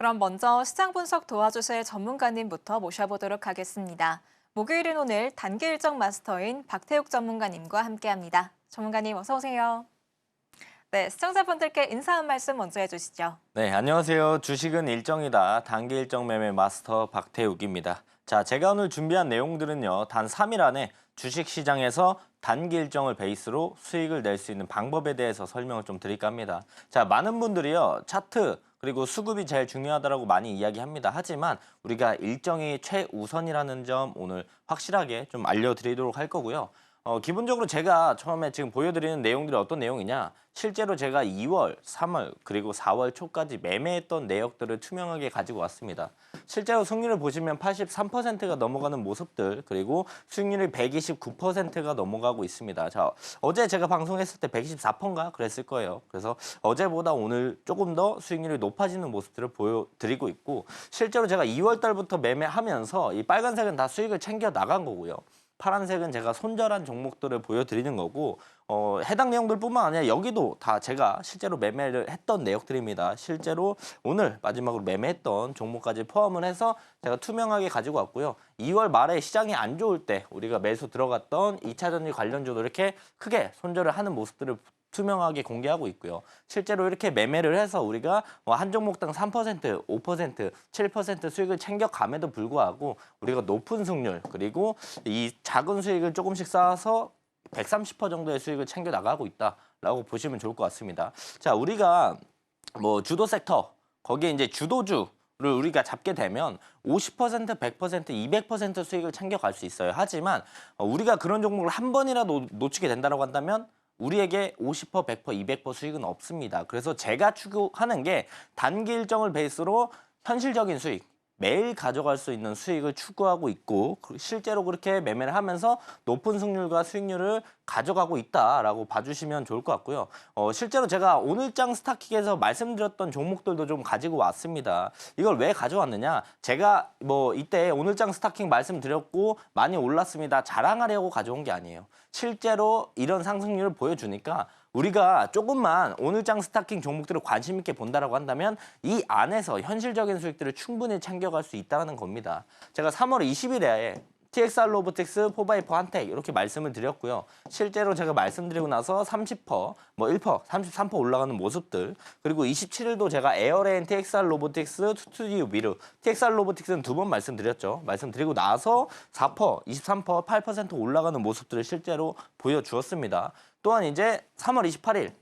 그럼 먼저 시장 분석 도와주실 전문가님부터 모셔보도록 하겠습니다. 목요일인 오늘 단기 일정 마스터인 박태욱 전문가님과 함께합니다. 전문가님 어서 오세요. 네, 시청자분들께 인사 한 말씀 먼저 해주시죠. 네, 안녕하세요. 주식은 일정이다. 단기 일정 매매 마스터 박태욱입니다. 자, 제가 오늘 준비한 내용들은요. 단 3일 안에 주식시장에서 단기 일정을 베이스로 수익을 낼 수 있는 방법에 대해서 설명을 좀 드릴까 합니다. 자, 많은 분들이요. 차트 그리고 수급이 제일 중요하다고 많이 이야기합니다. 하지만 우리가 일정이 최우선이라는 점 오늘 확실하게 좀 알려드리도록 할 거고요. 기본적으로 제가 처음에 지금 보여드리는 내용들이 어떤 내용이냐. 실제로 제가 2월, 3월, 그리고 4월 초까지 매매했던 내역들을 투명하게 가지고 왔습니다. 실제로 수익률을 보시면 83%가 넘어가는 모습들, 그리고 수익률이 129%가 넘어가고 있습니다. 자, 어제 제가 방송했을 때 124%인가 그랬을 거예요. 그래서 어제보다 오늘 조금 더 수익률이 높아지는 모습들을 보여드리고 있고, 실제로 제가 2월 달부터 매매하면서 이 빨간색은 다 수익을 챙겨 나간 거고요. 파란색은 제가 손절한 종목들을 보여드리는 거고, 해당 내용들뿐만 아니라 여기도 다 제가 실제로 매매를 했던 내역들입니다. 실제로 오늘 마지막으로 매매했던 종목까지 포함을 해서 제가 투명하게 가지고 왔고요. 2월 말에 시장이 안 좋을 때 우리가 매수 들어갔던 2차전지 관련주도 이렇게 크게 손절을 하는 모습들을 투명하게 공개하고 있고요. 실제로 이렇게 매매를 해서 우리가 한 종목당 3%, 5%, 7% 수익을 챙겨감에도 불구하고 우리가 높은 승률 그리고 이 작은 수익을 조금씩 쌓아서 130% 정도의 수익을 챙겨 나가고 있다라고 보시면 좋을 것 같습니다. 자, 우리가 뭐 주도 섹터 거기에 이제 주도주 를 우리가 잡게 되면 50%, 100%, 200% 수익을 챙겨갈 수 있어요. 하지만 우리가 그런 종목을 한 번이라도 놓치게 된다고 한다면 우리에게 50%, 100%, 200% 수익은 없습니다. 그래서 제가 추구하는 게 단기 일정을 베이스로 현실적인 수익, 매일 가져갈 수 있는 수익을 추구하고 있고 실제로 그렇게 매매를 하면서 높은 승률과 수익률을 가져가고 있다라고 봐주시면 좋을 것 같고요. 실제로 제가 오늘장 스타킹에서 말씀드렸던 종목들도 좀 가지고 왔습니다. 이걸 왜 가져왔느냐? 제가 뭐 이때 오늘장 스타킹 말씀드렸고 많이 올랐습니다. 자랑하려고 가져온 게 아니에요. 실제로 이런 상승률을 보여주니까 우리가 조금만 오늘장 스타킹 종목들을 관심 있게 본다라고 한다면 이 안에서 현실적인 수익들을 충분히 챙겨갈 수 있다는 겁니다. 제가 3월 20일에 TXR 로보틱스, 포바이퍼 한택 이렇게 말씀을 드렸고요. 실제로 제가 말씀드리고 나서 30%, 뭐 1%, 33% 올라가는 모습들 그리고 27일도 제가 에어레인, TXR 로보틱스, 스튜디오 미르, TXR 로보틱스는 두 번 말씀드렸죠. 말씀드리고 나서 4%, 23%, 8% 올라가는 모습들을 실제로 보여주었습니다. 또한 이제 3월 28일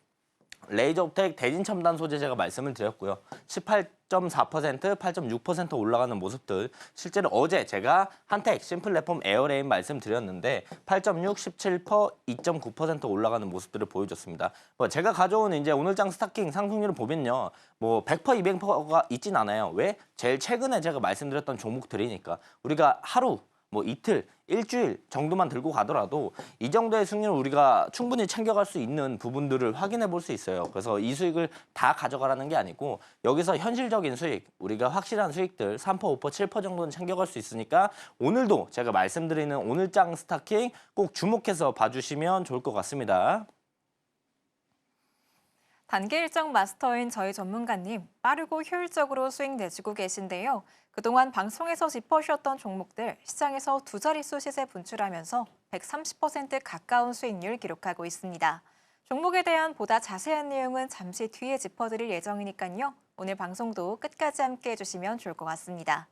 레이저옵텍 대진첨단 소재 제가 말씀을 드렸고요. 18.4%, 8.6% 올라가는 모습들 실제로 어제 제가 한택 심플레폼 에어레인 말씀드렸는데 8.6, 17%, 2.9% 올라가는 모습들을 보여줬습니다. 제가 가져온 이제 오늘장 스타킹 상승률을 보면요. 뭐 100%, 200%가 있진 않아요. 왜? 제일 최근에 제가 말씀드렸던 종목들이니까 우리가 하루 뭐 이틀, 일주일 정도만 들고 가더라도 이 정도의 수익률을 우리가 충분히 챙겨갈 수 있는 부분들을 확인해 볼 수 있어요. 그래서 이 수익을 다 가져가라는 게 아니고 여기서 현실적인 수익, 우리가 확실한 수익들 3%, 5%, 7% 정도는 챙겨갈 수 있으니까 오늘도 제가 말씀드리는 오늘장 스타킹 꼭 주목해서 봐주시면 좋을 것 같습니다. 단기 일정 마스터인 저희 전문가님, 빠르고 효율적으로 수익 내주고 계신데요. 그동안 방송에서 짚어주셨던 종목들 시장에서 두 자릿수 시세 분출하면서 130% 가까운 수익률 기록하고 있습니다. 종목에 대한 보다 자세한 내용은 잠시 뒤에 짚어드릴 예정이니까요. 오늘 방송도 끝까지 함께 해주시면 좋을 것 같습니다.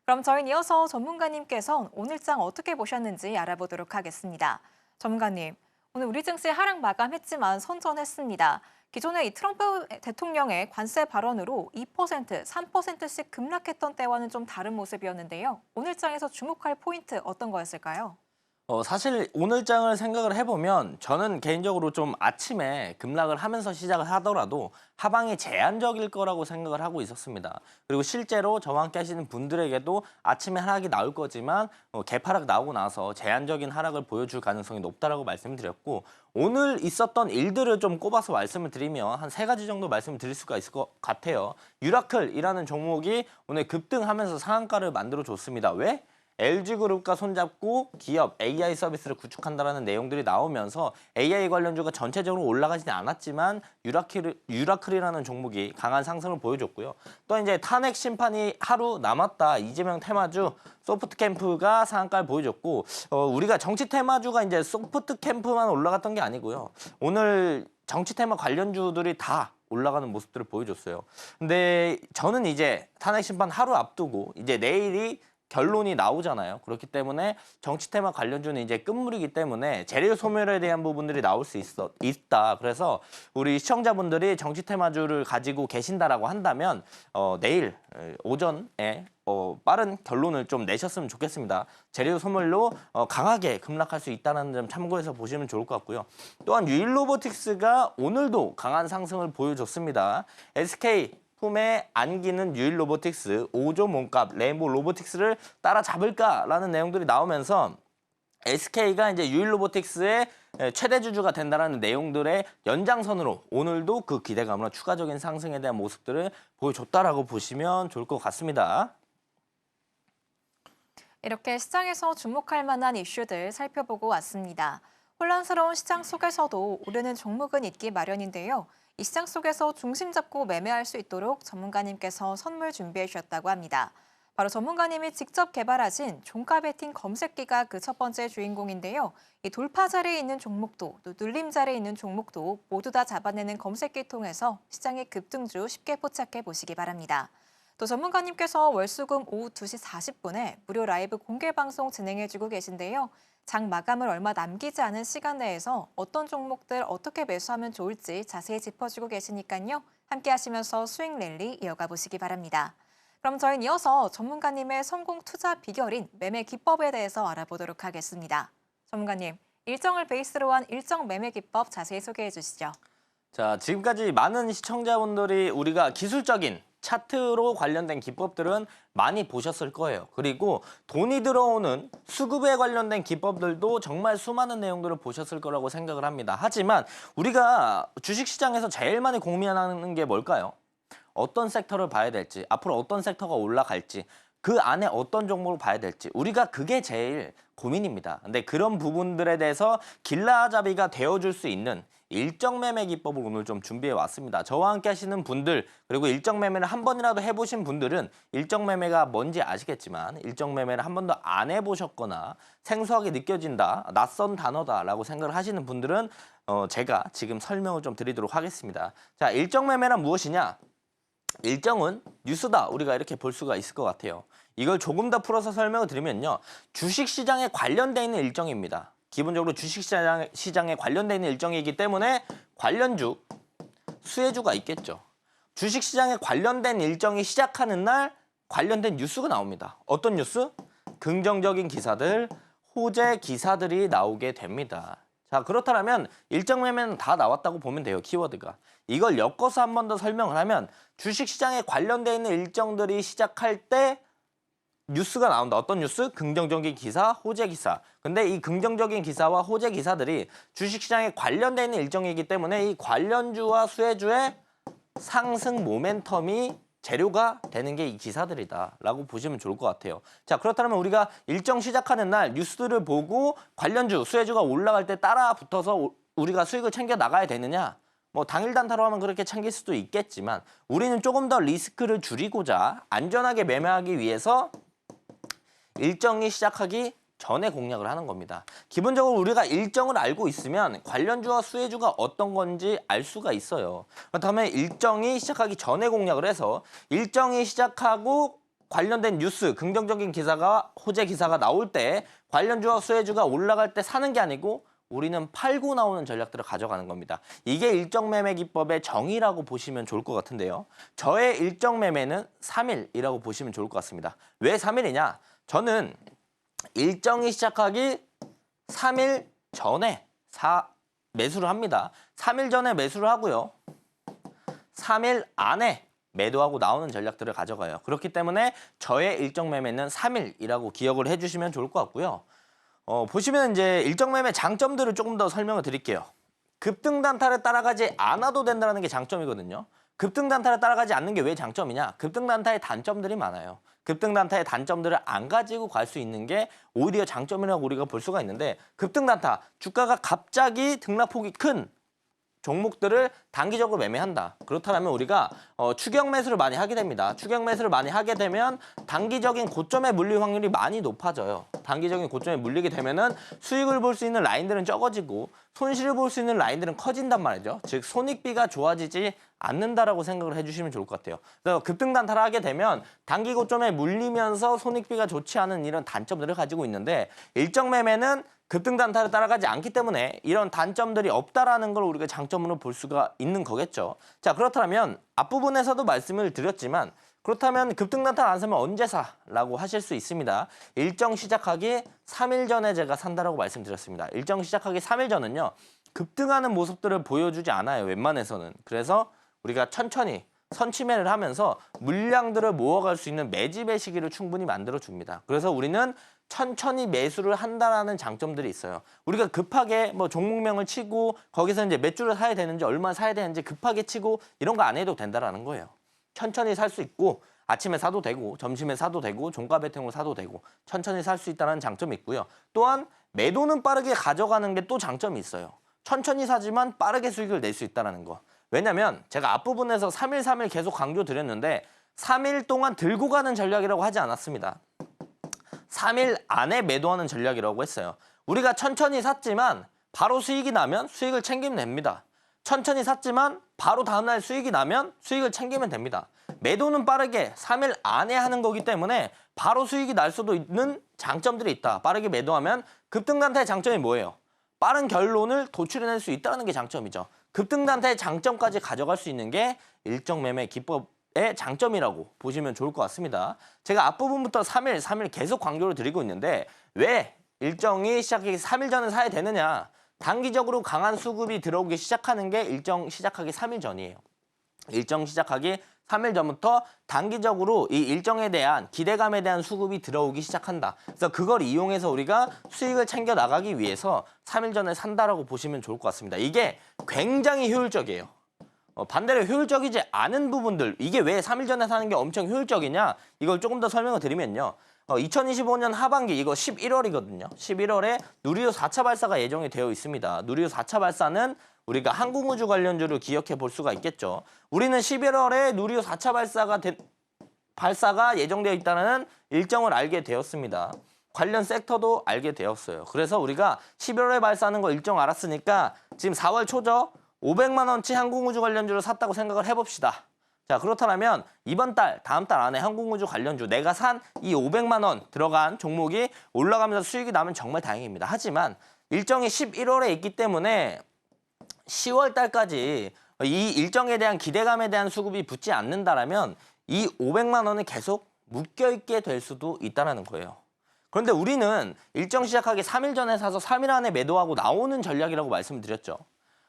그럼 저희는 이어서 전문가님께서 오늘장 어떻게 보셨는지 알아보도록 하겠습니다. 전문가님, 오늘 우리 증시 하락 마감했지만 선전했습니다. 기존의 이 트럼프 대통령의 관세 발언으로 2%, 3%씩 급락했던 때와는 좀 다른 모습이었는데요. 오늘장에서 주목할 포인트 어떤 거였을까요? 사실 오늘장을 생각을 해보면 저는 개인적으로 좀 아침에 급락을 하면서 시작을 하더라도 하방이 제한적일 거라고 생각을 하고 있었습니다. 그리고 실제로 저와 함께 하시는 분들에게도 아침에 하락이 나올 거지만 개파락 나오고 나서 제한적인 하락을 보여줄 가능성이 높다라고 말씀드렸고 오늘 있었던 일들을 좀 꼽아서 말씀을 드리면 한 3가지 정도 말씀을 드릴 수가 있을 것 같아요. 유라클이라는 종목이 오늘 급등하면서 상한가를 만들어줬습니다. 왜? LG그룹과 손잡고 기업 AI 서비스를 구축한다라는 내용들이 나오면서 AI 관련주가 전체적으로 올라가지는 않았지만 유라클이라는 종목이 강한 상승을 보여줬고요. 또 이제 탄핵 심판이 하루 남았다. 이재명 테마주 소프트캠프가 상한가를 보여줬고 우리가 정치 테마주가 이제 소프트캠프만 올라갔던 게 아니고요. 오늘 정치 테마 관련주들이 다 올라가는 모습들을 보여줬어요. 근데 저는 이제 탄핵 심판 하루 앞두고 이제 내일이 결론이 나오잖아요. 그렇기 때문에 정치 테마 관련주는 이제 끝물이기 때문에 재료 소멸에 대한 부분들이 나올 수 있다. 그래서 우리 시청자분들이 정치 테마주를 가지고 계신다라고 한다면 내일 오전에 빠른 결론을 좀 내셨으면 좋겠습니다. 재료 소멸로 강하게 급락할 수 있다는 점 참고해서 보시면 좋을 것 같고요. 또한 유일로보틱스가 오늘도 강한 상승을 보여줬습니다. SK 품에 안기는 유일로보틱스 5조 몸값 레인보우 로보틱스를 따라잡을까라는 내용들이 나오면서 SK가 이제 유일로보틱스의 최대 주주가 된다는 내용들의 연장선으로 오늘도 그 기대감으로 추가적인 상승에 대한 모습들을 보여줬다라고 보시면 좋을 것 같습니다. 이렇게 시장에서 주목할 만한 이슈들 살펴보고 왔습니다. 혼란스러운 시장 속에서도 오르는 종목은 있기 마련인데요. 이 시장 속에서 중심 잡고 매매할 수 있도록 전문가님께서 선물 준비해 주셨다고 합니다. 바로 전문가님이 직접 개발하신 종가 베팅 검색기가 그 첫 번째 주인공인데요. 이 돌파 자리에 있는 종목도 또 눌림 자리에 있는 종목도 모두 다 잡아내는 검색기 통해서 시장의 급등주 쉽게 포착해 보시기 바랍니다. 또 전문가님께서 월수금 오후 2시 40분에 무료 라이브 공개 방송 진행해주고 계신데요. 장 마감을 얼마 남기지 않은 시간 내에서 어떤 종목들 어떻게 매수하면 좋을지 자세히 짚어주고 계시니까요. 함께 하시면서 수익 랠리 이어가 보시기 바랍니다. 그럼 저희는 이어서 전문가님의 성공 투자 비결인 매매 기법에 대해서 알아보도록 하겠습니다. 전문가님, 일정을 베이스로 한 일정 매매 기법 자세히 소개해 주시죠. 자, 지금까지 많은 시청자분들이 우리가 기술적인 차트로 관련된 기법들은 많이 보셨을 거예요. 그리고 돈이 들어오는 수급에 관련된 기법들도 정말 수많은 내용들을 보셨을 거라고 생각을 합니다. 하지만 우리가 주식시장에서 제일 많이 고민하는 게 뭘까요? 어떤 섹터를 봐야 될지, 앞으로 어떤 섹터가 올라갈지, 그 안에 어떤 종목을 봐야 될지 우리가 그게 제일 고민입니다. 근데 그런 부분들에 대해서 길라잡이가 되어줄 수 있는 일정 매매 기법을 오늘 좀 준비해 왔습니다. 저와 함께 하시는 분들 그리고 일정 매매를 한 번이라도 해보신 분들은 일정 매매가 뭔지 아시겠지만 일정 매매를 한 번도 안 해보셨거나 생소하게 느껴진다, 낯선 단어다라고 생각을 하시는 분들은 제가 지금 설명을 좀 드리도록 하겠습니다. 자, 일정 매매란 무엇이냐? 일정은 뉴스다. 우리가 이렇게 볼 수가 있을 것 같아요. 이걸 조금 더 풀어서 설명을 드리면요. 주식시장에 관련되어 있는 일정입니다. 기본적으로 주식시장에 관련되어 있는 일정이기 때문에 관련주, 수혜주가 있겠죠. 주식시장에 관련된 일정이 시작하는 날 관련된 뉴스가 나옵니다. 어떤 뉴스? 긍정적인 기사들, 호재 기사들이 나오게 됩니다. 자, 그렇다면 일정 매매는 다 나왔다고 보면 돼요. 키워드가. 이걸 엮어서 한 번 더 설명을 하면 주식시장에 관련되어 있는 일정들이 시작할 때 뉴스가 나온다. 어떤 뉴스? 긍정적인 기사, 호재 기사. 근데 이 긍정적인 기사와 호재 기사들이 주식시장에 관련되어 있는 일정이기 때문에 이 관련주와 수혜주의 상승 모멘텀이 재료가 되는 게 이 기사들이다라고 보시면 좋을 것 같아요. 자, 그렇다면 우리가 일정 시작하는 날 뉴스들을 보고 관련주, 수혜주가 올라갈 때 따라 붙어서 우리가 수익을 챙겨 나가야 되느냐? 뭐 당일 단타로 하면 그렇게 챙길 수도 있겠지만 우리는 조금 더 리스크를 줄이고자 안전하게 매매하기 위해서 일정이 시작하기 전에 공략을 하는 겁니다. 기본적으로 우리가 일정을 알고 있으면 관련주와 수혜주가 어떤 건지 알 수가 있어요. 그렇다면 일정이 시작하기 전에 공략을 해서 일정이 시작하고 관련된 뉴스, 긍정적인 기사가 호재 기사가 나올 때 관련주와 수혜주가 올라갈 때 사는 게 아니고 우리는 팔고 나오는 전략들을 가져가는 겁니다. 이게 일정 매매 기법의 정의라고 보시면 좋을 것 같은데요. 저의 일정 매매는 3일이라고 보시면 좋을 것 같습니다. 왜 3일이냐? 저는 일정이 시작하기 3일 전에 매수를 합니다. 3일 전에 매수를 하고요. 3일 안에 매도하고 나오는 전략들을 가져가요. 그렇기 때문에 저의 일정 매매는 3일이라고 기억을 해주시면 좋을 것 같고요. 보시면 이제 일정 매매 장점들을 조금 더 설명을 드릴게요. 급등 단타를 따라가지 않아도 된다는 게 장점이거든요. 급등 단타를 따라가지 않는 게 왜 장점이냐? 급등 단타의 단점들이 많아요. 급등 단타의 단점들을 안 가지고 갈 수 있는 게 오히려 장점이라고 우리가 볼 수가 있는데 급등 단타, 주가가 갑자기 등락폭이 큰 종목들을 단기적으로 매매한다. 그렇다면 우리가 추격 매수를 많이 하게 됩니다. 추격 매수를 많이 하게 되면 단기적인 고점에 물릴 확률이 많이 높아져요. 단기적인 고점에 물리게 되면은 수익을 볼 수 있는 라인들은 적어지고 손실을 볼 수 있는 라인들은 커진단 말이죠. 즉 손익비가 좋아지지 않는다라고 생각을 해주시면 좋을 것 같아요. 그래서 급등 단타를 하게 되면 단기 고점에 물리면서 손익비가 좋지 않은 이런 단점들을 가지고 있는데 일정 매매는 급등 단타를 따라가지 않기 때문에 이런 단점들이 없다라는 걸 우리가 장점으로 볼 수가 있는 거겠죠. 자, 그렇다면 앞부분에서도 말씀을 드렸지만 그렇다면 급등 단타를 안 사면 언제 사라고 하실 수 있습니다. 일정 시작하기 3일 전에 제가 산다라고 말씀드렸습니다. 일정 시작하기 3일 전은요. 급등하는 모습들을 보여주지 않아요. 웬만해서는. 그래서 우리가 천천히 선취매를 하면서 물량들을 모아갈 수 있는 매집의 시기를 충분히 만들어줍니다. 그래서 우리는 천천히 매수를 한다라는 장점들이 있어요. 우리가 급하게 뭐 종목명을 치고 거기서 이제 몇 주를 사야 되는지 얼마 사야 되는지 급하게 치고 이런 거 안 해도 된다라는 거예요. 천천히 살 수 있고 아침에 사도 되고 점심에 사도 되고 종가 베팅으로 사도 되고 천천히 살 수 있다는 장점이 있고요. 또한 매도는 빠르게 가져가는 게 또 장점이 있어요. 천천히 사지만 빠르게 수익을 낼 수 있다는 거. 왜냐면 제가 앞부분에서 3일 계속 강조드렸는데 3일 동안 들고 가는 전략이라고 하지 않았습니다. 3일 안에 매도하는 전략이라고 했어요. 우리가 천천히 샀지만 바로 수익이 나면 수익을 챙기면 됩니다. 천천히 샀지만 바로 다음날 수익이 나면 수익을 챙기면 됩니다. 매도는 빠르게 3일 안에 하는 거기 때문에 바로 수익이 날 수도 있는 장점들이 있다. 빠르게 매도하면 급등 단타의 장점이 뭐예요? 빠른 결론을 도출해낼 수 있다는 게 장점이죠. 급등 단타의 장점까지 가져갈 수 있는 게 일정 매매 기법의 장점이라고 보시면 좋을 것 같습니다. 제가 앞부분부터 3일 계속 강조를 드리고 있는데 왜 일정이 시작하기 3일 전에 사야 되느냐? 단기적으로 강한 수급이 들어오기 시작하는 게 일정 시작하기 3일 전이에요. 일정 시작하기 3일 전부터 단기적으로 이 일정에 대한 기대감에 대한 수급이 들어오기 시작한다. 그래서 그걸 이용해서 우리가 수익을 챙겨 나가기 위해서 3일 전에 산다라고 보시면 좋을 것 같습니다. 이게 굉장히 효율적이에요. 반대로 효율적이지 않은 부분들, 이게 왜 3일 전에 사는 게 엄청 효율적이냐? 이걸 조금 더 설명을 드리면요. 2025년 하반기, 이거 11월이거든요. 11월에 누리호 4차 발사가 예정이 되어 있습니다. 누리호 4차 발사는 우리가 항공우주 관련주를 기억해 볼 수가 있겠죠. 우리는 11월에 누리호 4차 발사가 예정되어 있다는 일정을 알게 되었습니다. 관련 섹터도 알게 되었어요. 그래서 우리가 11월에 발사하는 거 일정 알았으니까 지금 4월 초죠. 500만 원치 항공우주 관련주를 샀다고 생각을 해봅시다. 자, 그렇다면 이번 달, 다음 달 안에 항공우주 관련주 내가 산 이 500만 원 들어간 종목이 올라가면서 수익이 나면 정말 다행입니다. 하지만 일정이 11월에 있기 때문에 10월 달까지 이 일정에 대한 기대감에 대한 수급이 붙지 않는다라면 이 500만 원은 계속 묶여있게 될 수도 있다는 거예요. 그런데 우리는 일정 시작하기 3일 전에 사서 3일 안에 매도하고 나오는 전략이라고 말씀드렸죠.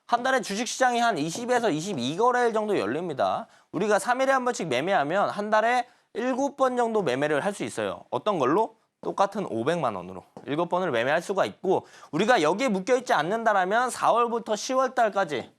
한 달에 주식시장이 한 20에서 22거래일 정도 열립니다. 우리가 3일에 한 번씩 매매하면 한 달에 7번 정도 매매를 할 수 있어요. 어떤 걸로? 똑같은 500만 원으로 7번을 매매할 수가 있고 우리가 여기에 묶여있지 않는다라면 4월부터 10월 달까지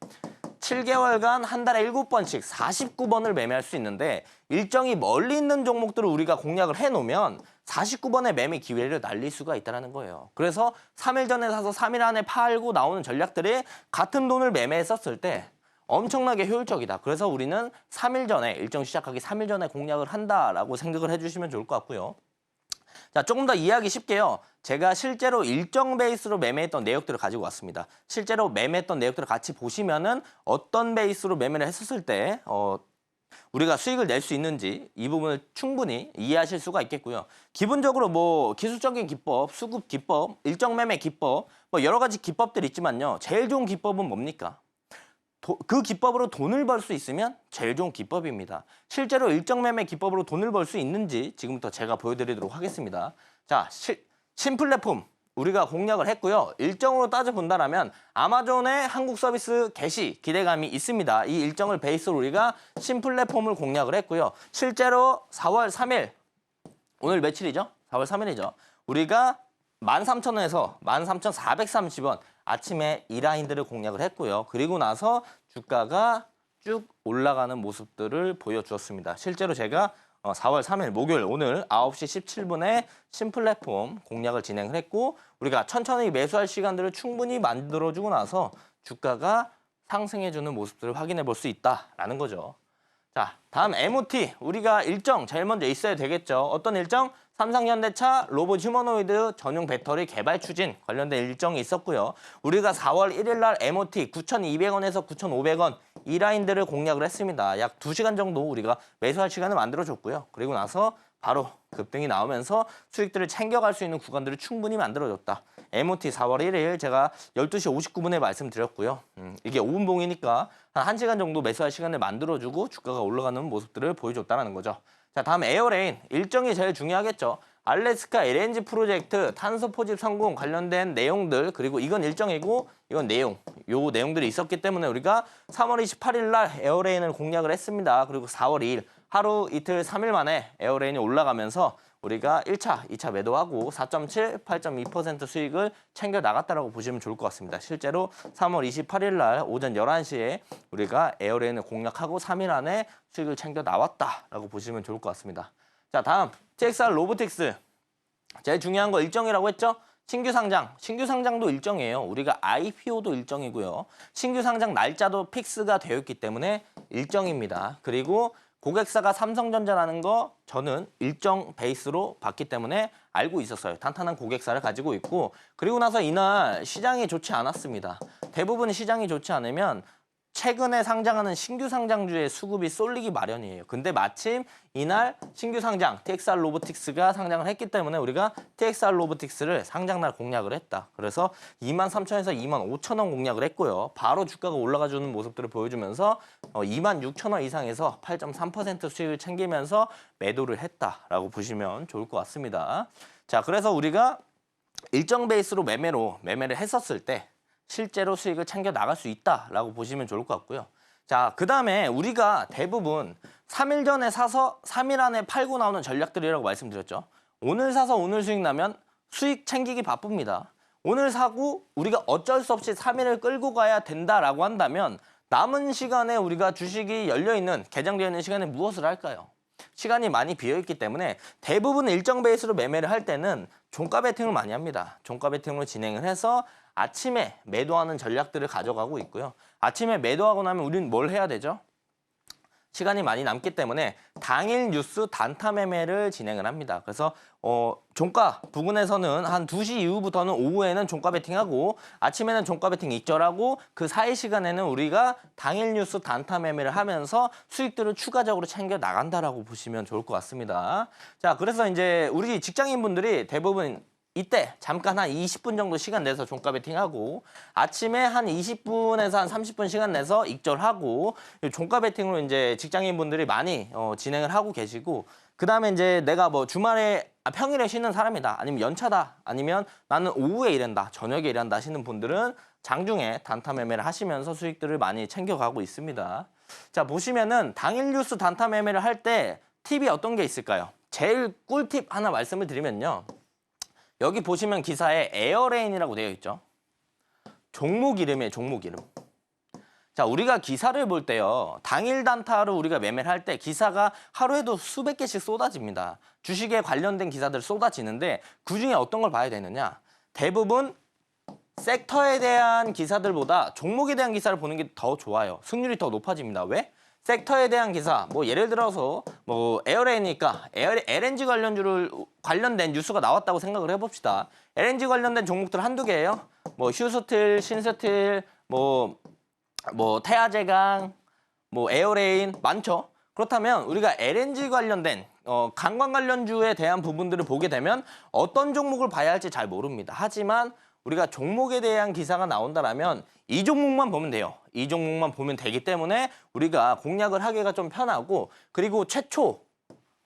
7개월간 한 달에 7번씩 49번을 매매할 수 있는데 일정이 멀리 있는 종목들을 우리가 공략을 해놓으면 49번의 매매 기회를 날릴 수가 있다는 거예요. 그래서 3일 전에 사서 3일 안에 팔고 나오는 전략들이 같은 돈을 매매했었을 때 엄청나게 효율적이다. 그래서 우리는 3일 전에 일정 시작하기 3일 전에 공략을 한다라고 생각을 해주시면 좋을 것 같고요. 자, 조금 더 이해하기 쉽게요. 제가 실제로 일정 베이스로 매매했던 내역들을 가지고 왔습니다. 실제로 매매했던 내역들을 같이 보시면은 어떤 베이스로 매매를 했었을 때 우리가 수익을 낼 수 있는지 이 부분을 충분히 이해하실 수가 있겠고요. 기본적으로 뭐 기술적인 기법, 수급 기법, 일정 매매 기법 뭐 여러 가지 기법들이 있지만요. 제일 좋은 기법은 뭡니까? 그 기법으로 돈을 벌 수 있으면 제일 좋은 기법입니다. 실제로 일정 매매 기법으로 돈을 벌 수 있는지 지금부터 제가 보여드리도록 하겠습니다. 자, 신플랫폼 우리가 공략을 했고요. 일정으로 따져본다면 아마존의 한국 서비스 개시 기대감이 있습니다. 이 일정을 베이스로 우리가 신플랫폼을 공략을 했고요. 실제로 4월 3일, 오늘 며칠이죠? 4월 3일이죠. 우리가 13,000원에서 13,430원 아침에 이 라인들을 공략을 했고요. 그리고 나서 주가가 쭉 올라가는 모습들을 보여주었습니다. 실제로 제가 4월 3일 목요일 오늘 9시 17분에 신플랫폼 공략을 진행을 했고 우리가 천천히 매수할 시간들을 충분히 만들어주고 나서 주가가 상승해주는 모습들을 확인해 볼 수 있다라는 거죠. 자, 다음 MOT. 우리가 일정 제일 먼저 있어야 되겠죠. 어떤 일정? 삼성현대차 로봇 휴머노이드 전용 배터리 개발 추진 관련된 일정이 있었고요. 우리가 4월 1일 날 MOT 9,200원에서 9,500원 이 라인들을 공략을 했습니다. 약 2시간 정도 우리가 매수할 시간을 만들어줬고요. 그리고 나서 바로 급등이 나오면서 수익들을 챙겨갈 수 있는 구간들을 충분히 만들어줬다. MOT 4월 1일 제가 12시 59분에 말씀드렸고요. 이게 5분봉이니까 한 1시간 정도 매수할 시간을 만들어주고 주가가 올라가는 모습들을 보여줬다는 거죠. 자, 다음 에어레인. 일정이 제일 중요하겠죠. 알래스카 LNG 프로젝트 탄소 포집 성공 관련된 내용들 그리고 이건 일정이고 이건 내용. 요 내용들이 있었기 때문에 우리가 3월 28일 날 에어레인을 공략을 했습니다. 그리고 4월 2일 하루 이틀 3일 만에 에어레인이 올라가면서 우리가 1차, 2차 매도하고 4.7, 8.2% 수익을 챙겨 나갔다라고 보시면 좋을 것 같습니다. 실제로 3월 28일 날 오전 11시에 우리가 에어레인을 공략하고 3일 안에 수익을 챙겨 나왔다라고 보시면 좋을 것 같습니다. 자, 다음 TXR 로보틱스. 제일 중요한 거 일정이라고 했죠? 신규 상장. 신규 상장도 일정이에요. 우리가 IPO도 일정이고요. 신규 상장 날짜도 픽스가 되어 있기 때문에 일정입니다. 그리고 고객사가 삼성전자라는 거 저는 일정 베이스로 봤기 때문에 알고 있었어요. 탄탄한 고객사를 가지고 있고 그리고 나서 이날 시장이 좋지 않았습니다. 대부분 시장이 좋지 않으면 최근에 상장하는 신규 상장주의 수급이 쏠리기 마련이에요. 근데 마침 이날 신규 상장 TXR 로보틱스가 상장을 했기 때문에 우리가 TXR 로보틱스를 상장날 공략을 했다. 그래서 23,000원에서 25,000원 공략을 했고요. 바로 주가가 올라가주는 모습들을 보여주면서 26,000원 이상에서 8.3% 수익을 챙기면서 매도를 했다라고 보시면 좋을 것 같습니다. 자, 그래서 우리가 일정 베이스로 매매를 했었을 때 실제로 수익을 챙겨 나갈 수 있다라고 보시면 좋을 것 같고요. 자, 그 다음에 우리가 대부분 3일 전에 사서 3일 안에 팔고 나오는 전략들이라고 말씀드렸죠. 오늘 사서 오늘 수익 나면 수익 챙기기 바쁩니다. 오늘 사고 우리가 어쩔 수 없이 3일을 끌고 가야 된다라고 한다면 남은 시간에 우리가 주식이 열려있는, 개장되어 있는 시간에 무엇을 할까요? 시간이 많이 비어있기 때문에 대부분 일정 베이스로 매매를 할 때는 종가 베팅을 많이 합니다. 종가 베팅으로 진행을 해서 아침에 매도하는 전략들을 가져가고 있고요. 아침에 매도하고 나면 우리는 뭘 해야 되죠? 시간이 많이 남기 때문에 당일 뉴스 단타 매매를 진행을 합니다. 그래서 종가 부근에서는 한 2시 이후부터는 오후에는 종가 베팅하고 아침에는 종가 베팅 익절하고 그 사이 시간에는 우리가 당일 뉴스 단타 매매를 하면서 수익들을 추가적으로 챙겨 나간다라고 보시면 좋을 것 같습니다. 자, 그래서 이제 우리 직장인분들이 대부분 이때 잠깐 한 20분 정도 시간 내서 종가 베팅하고 아침에 한 20분에서 한 30분 시간 내서 익절하고 종가 베팅으로 이제 직장인분들이 많이 진행을 하고 계시고 그다음에 이제 내가 뭐 주말에 평일에 쉬는 사람이다 아니면 연차다 아니면 나는 오후에 일한다 저녁에 일한다 하시는 분들은 장중에 단타 매매를 하시면서 수익들을 많이 챙겨가고 있습니다. 자, 보시면은 당일 뉴스 단타 매매를 할 때 팁이 어떤 게 있을까요? 제일 꿀팁 하나 말씀을 드리면요. 여기 보시면 기사에 에어레인이라고 되어 있죠. 종목 이름이에요. 종목 이름. 자, 우리가 기사를 볼 때요. 당일 단타로 우리가 매매를 할 때 기사가 하루에도 수백 개씩 쏟아집니다. 주식에 관련된 기사들 쏟아지는데 그중에 어떤 걸 봐야 되느냐. 대부분 섹터에 대한 기사들보다 종목에 대한 기사를 보는 게 더 좋아요. 승률이 더 높아집니다. 왜? 섹터에 대한 기사, 뭐 예를 들어서 뭐 에어레인이니까 LNG 관련된 뉴스가 나왔다고 생각을 해봅시다. LNG 관련된 종목들 한두 개예요. 뭐 휴스틸, 신스틸, 뭐 태아제강, 뭐 에어레인 많죠. 그렇다면 우리가 LNG 관련된 관광 관련주에 대한 부분들을 보게 되면 어떤 종목을 봐야 할지 잘 모릅니다. 하지만 우리가 종목에 대한 기사가 나온다라면 이 종목만 보면 돼요. 이 종목만 보면 되기 때문에 우리가 공략을 하기가 좀 편하고 그리고 최초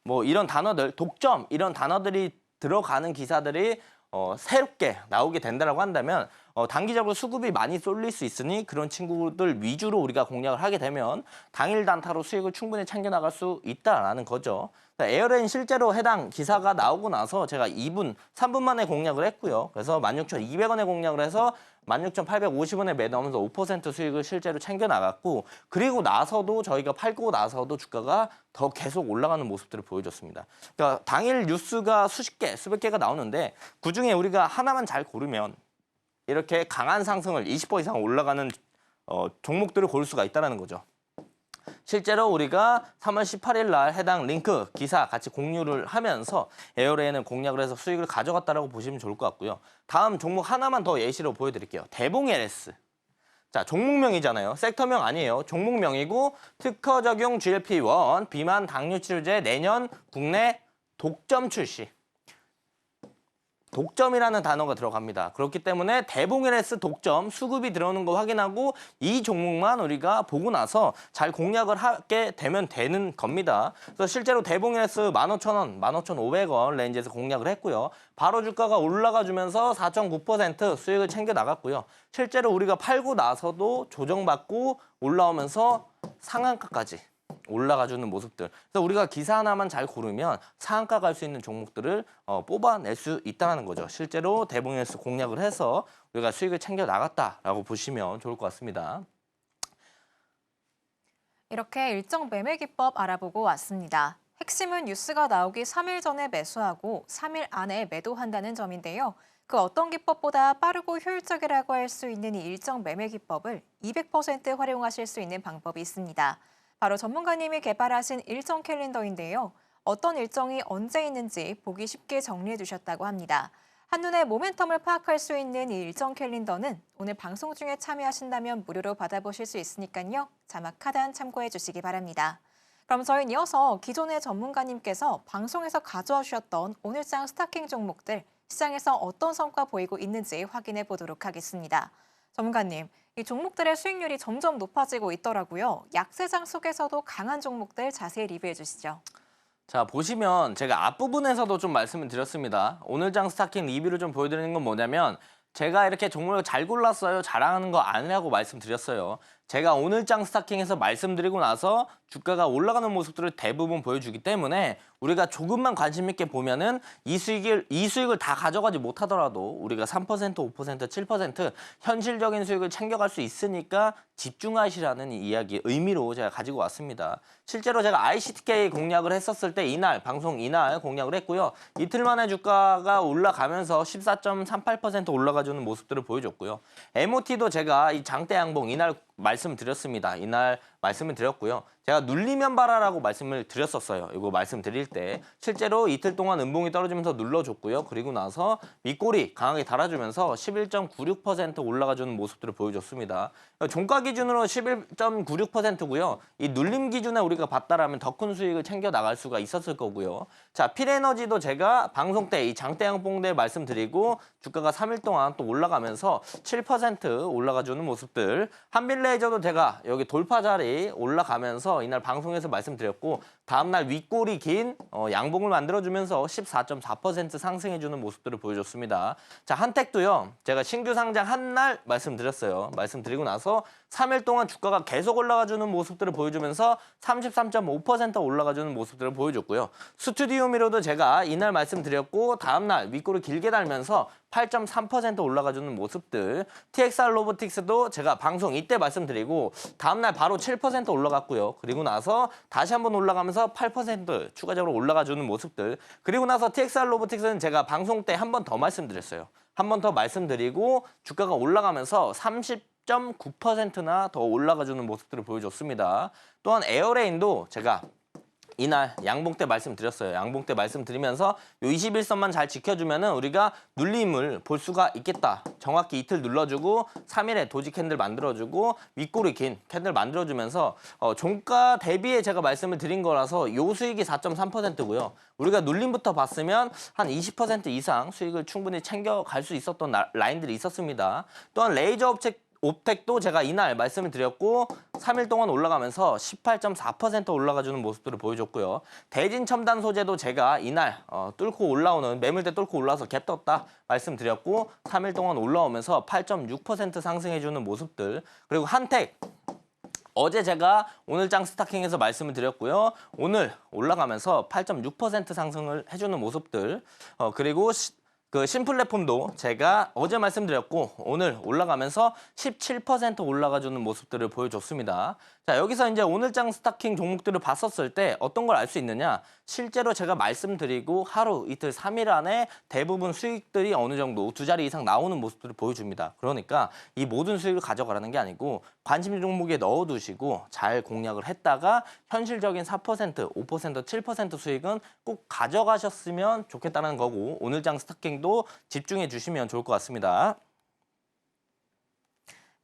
뭐 이런 단어들, 독점 이런 단어들이 들어가는 기사들이 새롭게 나오게 된다라고 한다면 단기적으로 수급이 많이 쏠릴 수 있으니 그런 친구들 위주로 우리가 공략을 하게 되면 당일 단타로 수익을 충분히 챙겨나갈 수 있다라는 거죠. 에어레인 실제로 해당 기사가 나오고 나서 제가 2분, 3분 만에 공략을 했고요. 그래서 16,200원에 공략을 해서 16,850원에 매도하면서 5% 수익을 실제로 챙겨나갔고 그리고 나서도 저희가 팔고 나서도 주가가 더 계속 올라가는 모습들을 보여줬습니다. 그러니까 당일 뉴스가 수십 개, 수백 개가 나오는데 그중에 우리가 하나만 잘 고르면 이렇게 강한 상승을 20% 이상 올라가는 종목들을 고를 수가 있다는 거죠. 실제로 우리가 3월 18일 날 해당 링크 기사 같이 공유를 하면서 에어레인을 공략을 해서 수익을 가져갔다라고 보시면 좋을 것 같고요. 다음 종목 하나만 더 예시로 보여드릴게요. 대봉 LS. 자, 종목명이잖아요. 섹터명 아니에요. 종목명이고 특허 적용 GLP-1 비만 당뇨 치료제 내년 국내 독점 출시. 독점이라는 단어가 들어갑니다. 그렇기 때문에 대봉 LS 독점 수급이 들어오는 거 확인하고 이 종목만 우리가 보고 나서 잘 공략을 하게 되면 되는 겁니다. 그래서 실제로 대봉 LS 15,000원, 15,500원 렌즈에서 공략을 했고요. 바로 주가가 올라가 주면서 4.9% 수익을 챙겨 나갔고요. 실제로 우리가 팔고 나서도 조정받고 올라오면서 상한가까지 올라가주는 모습들. 그래서 우리가 기사 하나만 잘 고르면 상한가 갈 수 있는 종목들을 뽑아낼 수 있다는 거죠. 실제로 대봉에서 공략을 해서 우리가 수익을 챙겨 나갔다라고 보시면 좋을 것 같습니다. 이렇게 일정 매매 기법 알아보고 왔습니다. 핵심은 뉴스가 나오기 3일 전에 매수하고 3일 안에 매도한다는 점인데요. 그 어떤 기법보다 빠르고 효율적이라고 할 수 있는 이 일정 매매 기법을 200% 활용하실 수 있는 방법이 있습니다. 바로 전문가님이 개발하신 일정 캘린더인데요. 어떤 일정이 언제 있는지 보기 쉽게 정리해 두셨다고 합니다. 한눈에 모멘텀을 파악할 수 있는 이 일정 캘린더는 오늘 방송 중에 참여하신다면 무료로 받아보실 수 있으니까요. 자막 하단 참고해 주시기 바랍니다. 그럼 저희는 이어서 기존의 전문가님께서 방송에서 가져와 주셨던 오늘장 스타킹 종목들 시장에서 어떤 성과 보이고 있는지 확인해 보도록 하겠습니다. 전문가님, 이 종목들의 수익률이 점점 높아지고 있더라고요. 약세장 속에서도 강한 종목들 자세히 리뷰해 주시죠. 자, 보시면 제가 앞부분에서도 좀 말씀을 드렸습니다. 오늘장 스타킹 리뷰를 좀 보여드리는 건 뭐냐면 제가 이렇게 종목을 잘 골랐어요, 자랑하는 거 아니라고 말씀드렸어요. 제가 오늘장 스타킹에서 말씀드리고 나서 주가가 올라가는 모습들을 대부분 보여주기 때문에 우리가 조금만 관심 있게 보면은 이 수익을 다 가져가지 못하더라도 우리가 3%, 5%, 7% 현실적인 수익을 챙겨갈 수 있으니까 집중하시라는 이야기, 의미로 제가 가지고 왔습니다. 실제로 제가 ICTK 공략을 했었을 때 방송 이날 공략을 했고요. 이틀 만에 주가가 올라가면서 14.38% 올라가주는 모습들을 보여줬고요. MOT도 제가 이 장대 양봉 이날 말씀드렸습니다. 이날 말씀을 드렸고요. 제가 눌리면 봐라라고 말씀을 드렸었어요. 이거 말씀드릴 때 실제로 이틀 동안 음봉이 떨어지면서 눌러줬고요. 그리고 나서 윗골이 강하게 달아주면서 11.96% 올라가주는 모습들을 보여줬습니다. 종가 기준으로 11.96%고요. 이 눌림 기준에 우리가 봤다라면 더 큰 수익을 챙겨 나갈 수가 있었을 거고요. 자, 필에너지도 제가 방송 때 이 장대양봉대 말씀드리고 주가가 3일 동안 또 올라가면서 7% 올라가주는 모습들. 한빌레이저도 제가 여기 돌파 자리 올라가면서 이날 방송에서 말씀드렸고 다음날 윗골이 긴 양봉을 만들어주면서 14.4% 상승해주는 모습들을 보여줬습니다. 자, 한택도요. 제가 신규 상장 한 날 말씀드렸어요. 말씀드리고 나서 3일 동안 주가가 계속 올라가주는 모습들을 보여주면서 33.5% 올라가주는 모습들을 보여줬고요. 스튜디오 미러도 제가 이날 말씀드렸고 다음날 윗골을 길게 달면서 8.3% 올라가주는 모습들. TXR 로보틱스도 제가 방송 이때 말씀드리고 다음날 바로 7% 올라갔고요. 그리고 나서 다시 한번 올라가면서 8% 추가적으로 올라가주는 모습들. 그리고 나서 TXR 로보틱스는 제가 방송 때 한 번 더 말씀드렸어요. 한 번 더 말씀드리고 주가가 올라가면서 30.9%나 더 올라가주는 모습들을 보여줬습니다. 또한 에어레인도 제가 이날 양봉 때 말씀드렸어요. 양봉 때 말씀드리면서 요 21선만 잘 지켜주면은 우리가 눌림을 볼 수가 있겠다. 정확히 이틀 눌러주고 3일에 도지 캔들 만들어주고 윗골이 긴 캔들 만들어주면서 종가 대비에 제가 말씀을 드린 거라서 요 수익이 4.3%고요. 우리가 눌림부터 봤으면 한 20% 이상 수익을 충분히 챙겨갈 수 있었던 라인들이 있었습니다. 또한 레이저 옵텍도 제가 이날 말씀을 드렸고 3일 동안 올라가면서 18.4% 올라가주는 모습들을 보여줬고요. 대진첨단 소재도 제가 이날 뚫고 올라오는 매물대 뚫고 올라와서 갭 떴다 말씀드렸고 3일 동안 올라오면서 8.6% 상승해주는 모습들, 그리고 한택 어제 제가 오늘장 스타킹에서 말씀을 드렸고요. 오늘 올라가면서 8.6% 상승을 해주는 모습들, 그리고 그 신플랫폼도 제가 어제 말씀드렸고 오늘 올라가면서 17% 올라가주는 모습들을 보여줬습니다. 자, 여기서 이제 오늘장 스타킹 종목들을 봤었을 때 어떤 걸 알 수 있느냐? 실제로 제가 말씀드리고 하루, 이틀, 3일 안에 대부분 수익들이 어느 정도 2자리 이상 나오는 모습들을 보여줍니다. 그러니까 이 모든 수익을 가져가라는 게 아니고 관심 종목에 넣어두시고 잘 공략을 했다가 현실적인 4%, 5%, 7% 수익은 꼭 가져가셨으면 좋겠다는 거고, 오늘장 스타킹도 집중해 주시면 좋을 것 같습니다.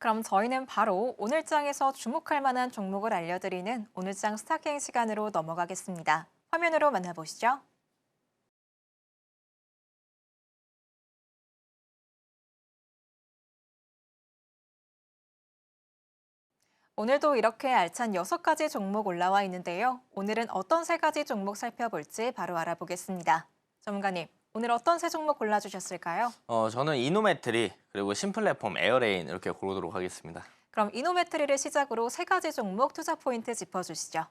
그럼 저희는 바로 오늘장에서 주목할 만한 종목을 알려드리는 오늘장 스타킹 시간으로 넘어가겠습니다. 화면으로 만나보시죠. 오늘도 이렇게 알찬 6가지 종목 올라와 있는데요. 오늘은 어떤 3가지 종목 살펴볼지 바로 알아보겠습니다. 전문가님, 오늘 어떤 세 종목 골라주셨을까요? 저는 이노메트리, 그리고 신플랫폼, 에어레인 이렇게 고르도록 하겠습니다. 그럼 이노메트리를 시작으로 3가지 종목 투자 포인트 짚어주시죠.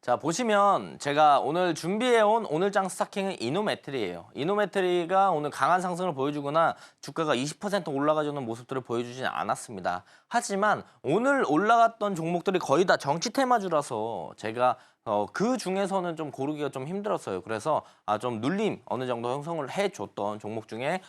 자, 보시면 제가 오늘 준비해온 오늘장 스타킹은 이노메트리예요. 이노메트리가 오늘 강한 상승을 보여주거나 주가가 20% 올라가주는 모습들을 보여주지는 않았습니다. 하지만 오늘 올라갔던 종목들이 거의 다 정치 테마주라서 제가 그 중에서는 좀 고르기가 좀 힘들었어요. 그래서 좀 눌림 어느 정도 형성을 해줬던 종목 중에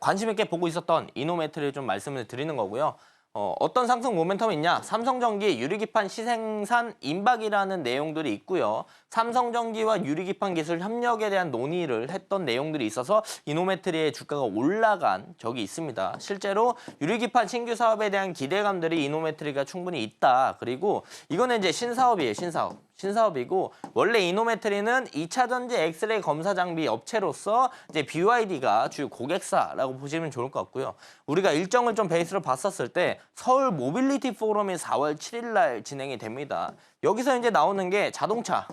관심 있게 보고 있었던 이노메트리를 좀 말씀을 드리는 거고요. 어떤 상승 모멘텀이 있냐? 삼성전기 유리기판 시생산 임박이라는 내용들이 있고요. 삼성전기와 유리기판 기술 협력에 대한 논의를 했던 내용들이 있어서 이노메트리의 주가가 올라간 적이 있습니다. 실제로 유리기판 신규 사업에 대한 기대감들이 이노메트리가 충분히 있다. 그리고 이거는 이제 신사업이에요. 신사업이고, 원래 이노메트리는 2차 전지 엑스레이 검사 장비 업체로서 이제 BYD가 주요 고객사라고 보시면 좋을 것 같고요. 우리가 일정을 좀 베이스로 봤었을 때 서울 모빌리티 포럼이 4월 7일 날 진행이 됩니다. 여기서 이제 나오는 게 자동차,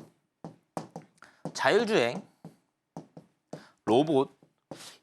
자율주행, 로봇,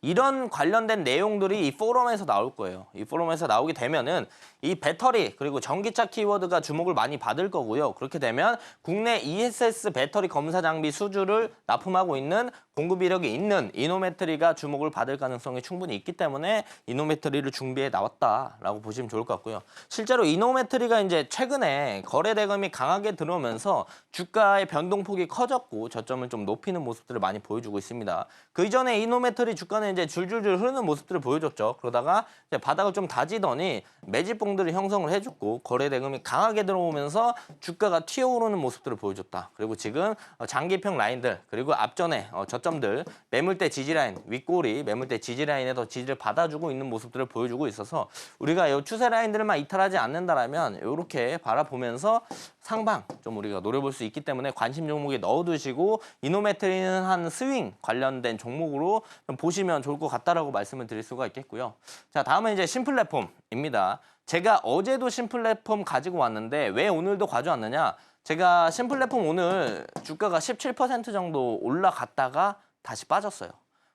이런 관련된 내용들이 이 포럼에서 나올 거예요. 이 포럼에서 나오게 되면은 이 배터리 그리고 전기차 키워드가 주목을 많이 받을 거고요. 그렇게 되면 국내 ESS 배터리 검사 장비 수주를 납품하고 있는 공급 이력이 있는 이노메트리가 주목을 받을 가능성이 충분히 있기 때문에 이노메트리를 준비해 나왔다라고 보시면 좋을 것 같고요. 실제로 이노메트리가 이제 최근에 거래 대금이 강하게 들어오면서 주가의 변동폭이 커졌고 저점을 좀 높이는 모습들을 많이 보여주고 있습니다. 그 이전에 이노메트리 주가는 이제 줄줄줄 흐르는 모습들을 보여줬죠. 그러다가 이제 바닥을 좀 다지더니 매집봉들을 형성을 해줬고 거래 대금이 강하게 들어오면서 주가가 튀어오르는 모습들을 보여줬다. 그리고 지금 장기평 라인들 그리고 앞전에 저점들 매물대 지지라인 윗꼬리 매물대 지지라인에도 지지를 받아주고 있는 모습들을 보여주고 있어서 우리가 이 추세 라인들만 이탈하지 않는다라면 이렇게 바라보면서 상방 좀 우리가 노려볼 수 있기 때문에 관심 종목에 넣어두시고 이노메트리는 한 스윙 관련된 종목으로 좀 보시면 좋을 것 같다라고 말씀을 드릴 수가 있겠고요. 자, 다음은 이제 신플랫폼입니다. 제가 어제도 신플랫폼 가지고 왔는데 왜 오늘도 가져왔느냐? 제가 신플랫폼 오늘 주가가 17% 정도 올라갔다가 다시 빠졌어요.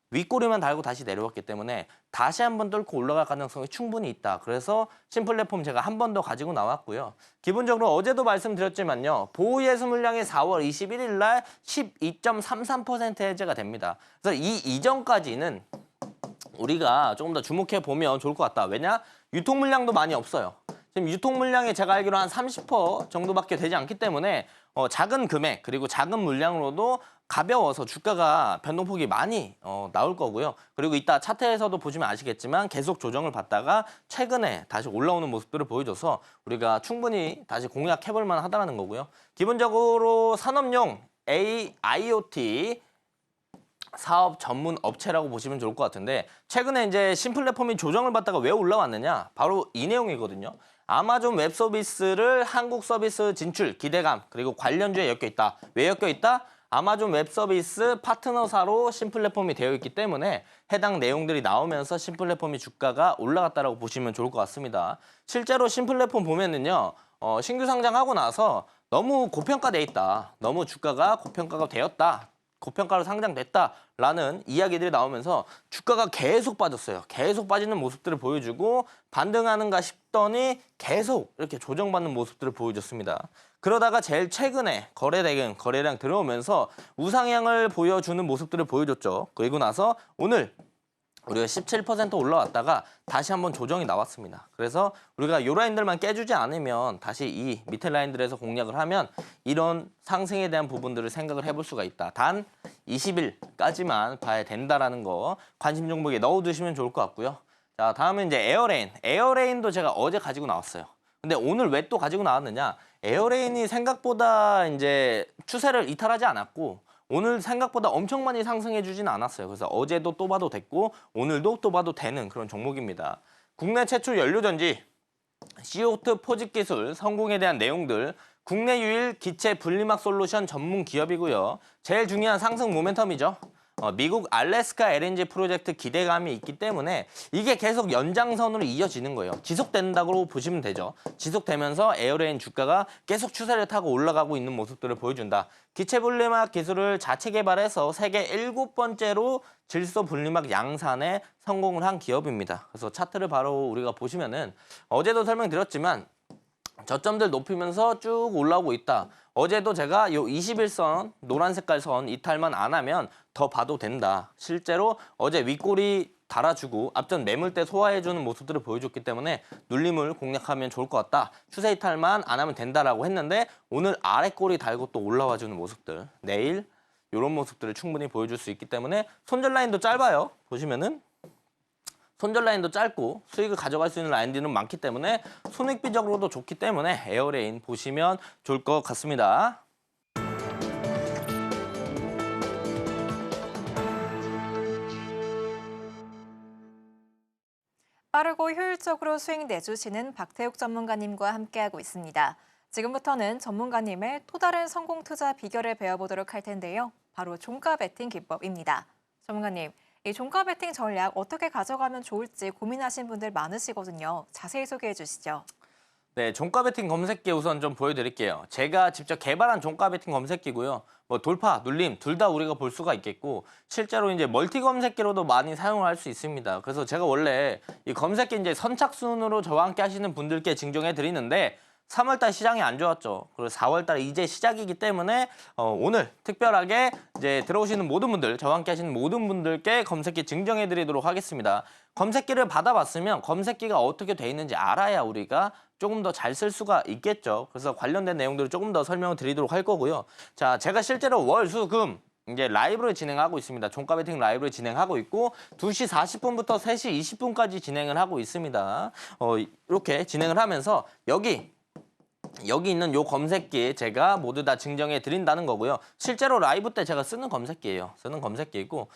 윗꼬리만 달고 다시 내려왔기 때문에 다시 한번 뚫고 올라갈 가능성이 충분히 있다. 그래서 신플랫폼 제가 한 번 더 가지고 나왔고요. 기본적으로 어제도 말씀드렸지만요. 보유예수 물량이 4월 21일 날 12.33% 해제가 됩니다. 그래서 이 이전까지는 우리가 조금 더 주목해 보면 좋을 것 같다. 왜냐? 유통 물량도 많이 없어요. 지금 유통 물량이 제가 알기로 한 30% 정도밖에 되지 않기 때문에 작은 금액 그리고 작은 물량으로도 가벼워서 주가가 변동폭이 많이 나올 거고요. 그리고 이따 차트에서도 보시면 아시겠지만 계속 조정을 받다가 최근에 다시 올라오는 모습들을 보여줘서 우리가 충분히 다시 공략해볼 만하다는 거고요. 기본적으로 산업용 IoT 사업 전문 업체라고 보시면 좋을 것 같은데 최근에 이제 신플랫폼이 조정을 받다가 왜 올라왔느냐? 바로 이 내용이거든요. 아마존 웹 서비스를 한국 서비스 진출 기대감 그리고 관련주에 엮여 있다. 왜 엮여 있다? 아마존 웹서비스 파트너사로 신플랫폼이 되어 있기 때문에 해당 내용들이 나오면서 신플랫폼이 주가가 올라갔다라고 보시면 좋을 것 같습니다. 실제로 신플랫폼 보면은요, 신규 상장하고 나서 너무 고평가돼 있다. 너무 주가가 고평가가 되었다. 고평가로 상장됐다라는 이야기들이 나오면서 주가가 계속 빠졌어요. 계속 빠지는 모습들을 보여주고 반등하는가 싶더니 계속 이렇게 조정받는 모습들을 보여줬습니다. 그러다가 제일 최근에 거래량 들어오면서 우상향을 보여주는 모습들을 보여줬죠. 그리고 나서 오늘 우리가 17% 올라왔다가 다시 한번 조정이 나왔습니다. 그래서 우리가 이 라인들만 깨주지 않으면 다시 이 밑에 라인들에서 공략을 하면 이런 상승에 대한 부분들을 생각을 해볼 수가 있다. 단 20일까지만 봐야 된다라는 거 관심 종목에 넣어두시면 좋을 것 같고요. 자, 다음은 이제 에어레인. 에어레인도 제가 어제 가지고 나왔어요. 근데 오늘 왜 또 가지고 나왔느냐? 에어레인이 생각보다 이제 추세를 이탈하지 않았고 오늘 생각보다 엄청 많이 상승해주진 않았어요. 그래서 어제도 또 봐도 됐고 오늘도 또 봐도 되는 그런 종목입니다. 국내 최초 연료전지, CO2 포집 기술 성공에 대한 내용들, 국내 유일 기체 분리막 솔루션 전문 기업이고요. 제일 중요한 상승 모멘텀이죠. 미국 알래스카 LNG 프로젝트 기대감이 있기 때문에 이게 계속 연장선으로 이어지는 거예요. 지속된다고 보시면 되죠. 지속되면서 에어레인 주가가 계속 추세를 타고 올라가고 있는 모습들을 보여준다. 기체 분리막 기술을 자체 개발해서 세계 7번째로 질소 분리막 양산에 성공을 한 기업입니다. 그래서 차트를 바로 우리가 보시면은 어제도 설명드렸지만 저점들 높이면서 쭉 올라오고 있다. 어제도 제가 요 21선 노란 색깔 선 이탈만 안 하면 더 봐도 된다. 실제로 어제 윗꼬리 달아주고 앞전 매물대 소화해주는 모습들을 보여줬기 때문에 눌림을 공략하면 좋을 것 같다. 추세 이탈만 안 하면 된다라고 했는데 오늘 아래꼬리 달고 또 올라와주는 모습들. 내일 이런 모습들을 충분히 보여줄 수 있기 때문에 손절 라인도 짧아요. 보시면은 손절 라인도 짧고 수익을 가져갈 수 있는 라인들은 많기 때문에 손익비적으로도 좋기 때문에 에어레인 보시면 좋을 것 같습니다. 빠르고 효율적으로 수익 내주시는 박태욱 전문가님과 함께하고 있습니다. 지금부터는 전문가님의 또 다른 성공 투자 비결을 배워보도록 할 텐데요. 바로 종가 베팅 기법입니다. 전문가님, 이 종가 베팅 전략 어떻게 가져가면 좋을지 고민하신 분들 많으시거든요. 자세히 소개해 주시죠. 네, 종가 베팅 검색기 우선 좀 보여드릴게요. 제가 직접 개발한 종가 베팅 검색기고요. 뭐 돌파, 눌림 둘 다 우리가 볼 수가 있겠고 실제로 이제 멀티 검색기로도 많이 사용을 할 수 있습니다. 그래서 제가 원래 이 검색기 이제 선착순으로 저와 함께 하시는 분들께 증정해 드리는데 3월달 시장이 안 좋았죠. 그리고 4월달 이제 시작이기 때문에 오늘 특별하게 이제 들어오시는 모든 분들, 저와 함께 하시는 모든 분들께 검색기 증정해 드리도록 하겠습니다. 검색기를 받아봤으면 검색기가 어떻게 돼 있는지 알아야 우리가 조금 더 잘 쓸 수가 있겠죠. 그래서 관련된 내용들을 조금 더 설명을 드리도록 할 거고요. 자, 제가 실제로 월, 수, 금 이제 라이브를 진행하고 있습니다. 종가 베팅 라이브를 진행하고 있고 2시 40분부터 3시 20분까지 진행을 하고 있습니다. 이렇게 진행을 하면서 여기 있는 요 검색기 제가 모두 다 증정해 드린다는 거고요. 실제로 라이브 때 제가 쓰는 검색기예요. 쓰는 검색기이고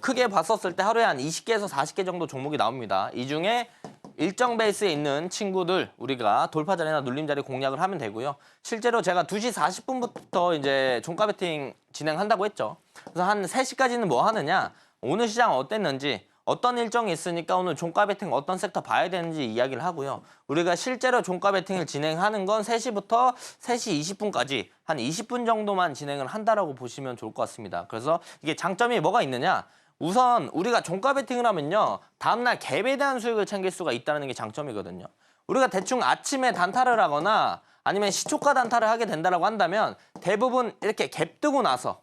크게 봤었을 때 하루에 한 20개에서 40개 정도 종목이 나옵니다. 이 중에 일정 베이스에 있는 친구들 우리가 돌파 자리나 눌림 자리 공략을 하면 되고요. 실제로 제가 2시 40분부터 이제 종가 베팅 진행한다고 했죠. 그래서 한 3시까지는 뭐 하느냐? 오늘 시장 어땠는지 어떤 일정이 있으니까 오늘 종가 베팅 어떤 섹터 봐야 되는지 이야기를 하고요. 우리가 실제로 종가 베팅을 진행하는 건 3시부터 3시 20분까지 한 20분 정도만 진행을 한다라고 보시면 좋을 것 같습니다. 그래서 이게 장점이 뭐가 있느냐? 우선 우리가 종가 베팅을 하면요. 다음날 갭에 대한 수익을 챙길 수가 있다는 게 장점이거든요. 우리가 대충 아침에 단타를 하거나 아니면 시초가 단타를 하게 된다라고 한다면 대부분 이렇게 갭 뜨고 나서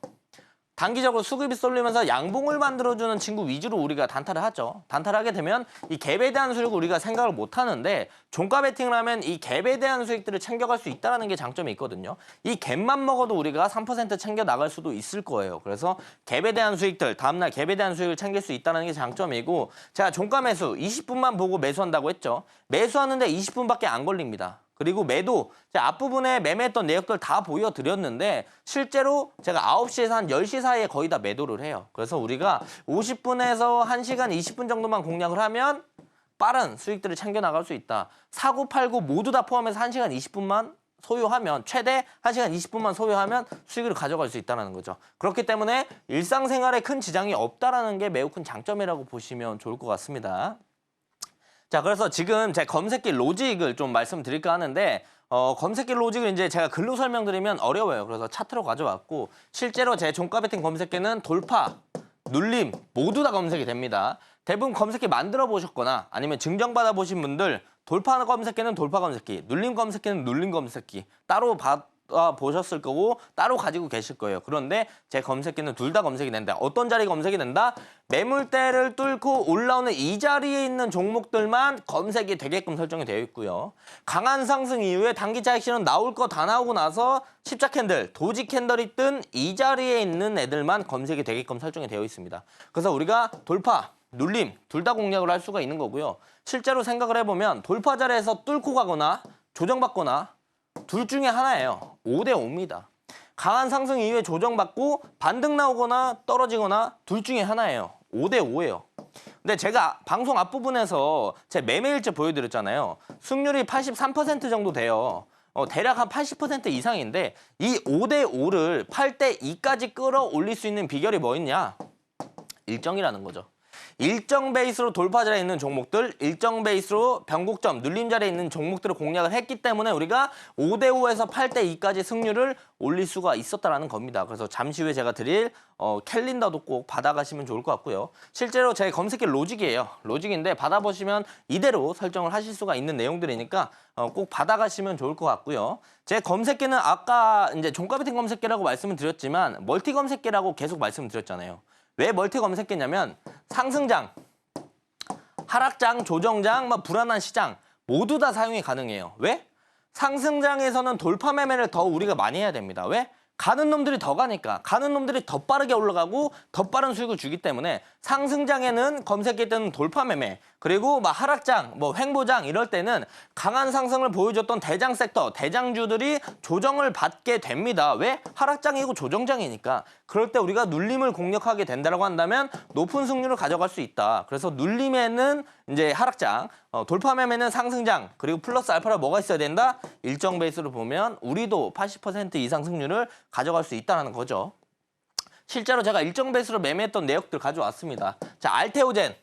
단기적으로 수급이 쏠리면서 양봉을 만들어주는 친구 위주로 우리가 단타를 하죠. 단타를 하게 되면 이 갭에 대한 수익을 우리가 생각을 못 하는데 종가 베팅을 하면 이 갭에 대한 수익들을 챙겨갈 수 있다는 게 장점이 있거든요. 이 갭만 먹어도 우리가 3% 챙겨 나갈 수도 있을 거예요. 그래서 갭에 대한 수익들, 다음날 갭에 대한 수익을 챙길 수 있다는 게 장점이고 제가 종가 매수 20분만 보고 매수한다고 했죠. 매수하는데 20분밖에 안 걸립니다. 그리고 매도, 제가 앞부분에 매매했던 내역들 다 보여드렸는데 실제로 제가 9시에서 한 10시 사이에 거의 다 매도를 해요. 그래서 우리가 50분에서 1시간 20분 정도만 공략을 하면 빠른 수익들을 챙겨나갈 수 있다. 사고 팔고 모두 다 포함해서 1시간 20분만 소요하면 최대 1시간 20분만 소요하면 수익을 가져갈 수 있다는 거죠. 그렇기 때문에 일상생활에 큰 지장이 없다는 게 매우 큰 장점이라고 보시면 좋을 것 같습니다. 자, 그래서 지금 제 검색기 로직을 좀 말씀드릴까 하는데 검색기 로직을 이제 제가 글로 설명드리면 어려워요. 그래서 차트로 가져왔고 실제로 제 종가 베팅 검색기는 돌파, 눌림 모두 다 검색이 됩니다. 대부분 검색기 만들어 보셨거나 아니면 증정받아 보신 분들 돌파 검색기는 돌파 검색기, 눌림 검색기는 눌림 검색기 따로 보셨을 거고 따로 가지고 계실 거예요. 그런데 제 검색기는 둘 다 검색이 된다. 어떤 자리 검색이 된다? 매물대를 뚫고 올라오는 이 자리에 있는 종목들만 검색이 되게끔 설정이 되어 있고요. 강한 상승 이후에 단기 차익 실현 나올 거 다 나오고 나서 십자 캔들, 도지 캔들이 뜬 이 자리에 있는 애들만 검색이 되게끔 설정이 되어 있습니다. 그래서 우리가 돌파, 눌림 둘 다 공략을 할 수가 있는 거고요. 실제로 생각을 해보면 돌파 자리에서 뚫고 가거나 조정받거나 둘 중에 하나예요. 5대 5입니다. 강한 상승 이후에 조정받고 반등 나오거나 떨어지거나 둘 중에 하나예요. 5대 5예요. 근데 제가 방송 앞부분에서 제 매매일지 보여드렸잖아요. 승률이 83% 정도 돼요. 대략 한 80% 이상인데 이 5대 5를 8대 2까지 끌어올릴 수 있는 비결이 뭐 있냐? 일정이라는 거죠. 일정 베이스로 돌파 자리에 있는 종목들, 일정 베이스로 변곡점, 눌림 자리에 있는 종목들을 공략을 했기 때문에 우리가 5대 5에서 8대 2까지 승률을 올릴 수가 있었다는 겁니다. 그래서 잠시 후에 제가 드릴 캘린더도 꼭 받아가시면 좋을 것 같고요. 실제로 제 검색기 로직이에요. 로직인데 받아보시면 이대로 설정을 하실 수가 있는 내용들이니까 꼭 받아가시면 좋을 것 같고요. 제 검색기는 아까 이제 종가 베팅 검색기라고 말씀을 드렸지만 멀티 검색기라고 계속 말씀드렸잖아요. 왜 멀티 검색기냐면 상승장, 하락장, 조정장, 불안한 시장 모두 다 사용이 가능해요. 왜? 상승장에서는 돌파 매매를 더 우리가 많이 해야 됩니다. 왜? 가는 놈들이 더 가니까. 가는 놈들이 더 빠르게 올라가고 더 빠른 수익을 주기 때문에 상승장에는 검색기 때는 돌파 매매, 그리고 하락장, 횡보장 이럴 때는 강한 상승을 보여줬던 대장 섹터, 대장주들이 조정을 받게 됩니다. 왜? 하락장이고 조정장이니까. 그럴 때 우리가 눌림을 공략하게 된다고 한다면 높은 승률을 가져갈 수 있다. 그래서 눌림에는 이제 하락장, 돌파 매매는 상승장, 그리고 플러스 알파로 뭐가 있어야 된다? 일정 베이스로 보면 우리도 80% 이상 승률을 가져갈 수 있다는 거죠. 실제로 제가 일정 베이스로 매매했던 내역들 가져왔습니다. 자, 알테오젠.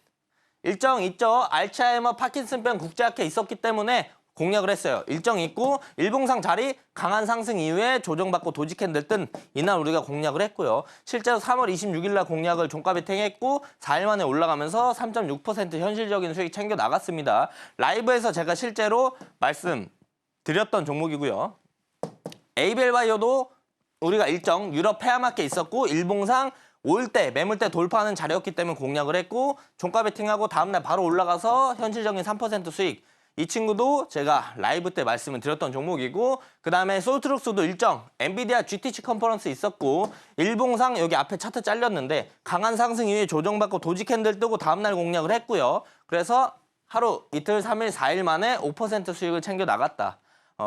일정 있죠? 알츠하이머, 파킨슨병, 국제학회 있었기 때문에 공략을 했어요. 일정 있고 일봉상 자리 강한 상승 이후에 조정받고 도지 캔들 뜬 이날 우리가 공략을 했고요. 실제로 3월 26일 날 공략을 종가 베팅했고 4일 만에 올라가면서 3.6% 현실적인 수익 챙겨 나갔습니다. 라이브에서 제가 실제로 말씀드렸던 종목이고요. 에이벨바이오도 우리가 일정 유럽 페어마켓 있었고 일봉상 올 때 매물대 돌파하는 자리였기 때문에 공략을 했고 종가 베팅하고 다음날 바로 올라가서 현실적인 3% 수익. 이 친구도 제가 라이브 때 말씀을 드렸던 종목이고 그 다음에 솔트룩스도 일정 엔비디아 GTC 컨퍼런스 있었고 일봉상 여기 앞에 차트 잘렸는데 강한 상승 이후에 조정받고 도지 캔들 뜨고 다음날 공략을 했고요. 그래서 하루, 이틀, 3일, 4일 만에 5% 수익을 챙겨 나갔다.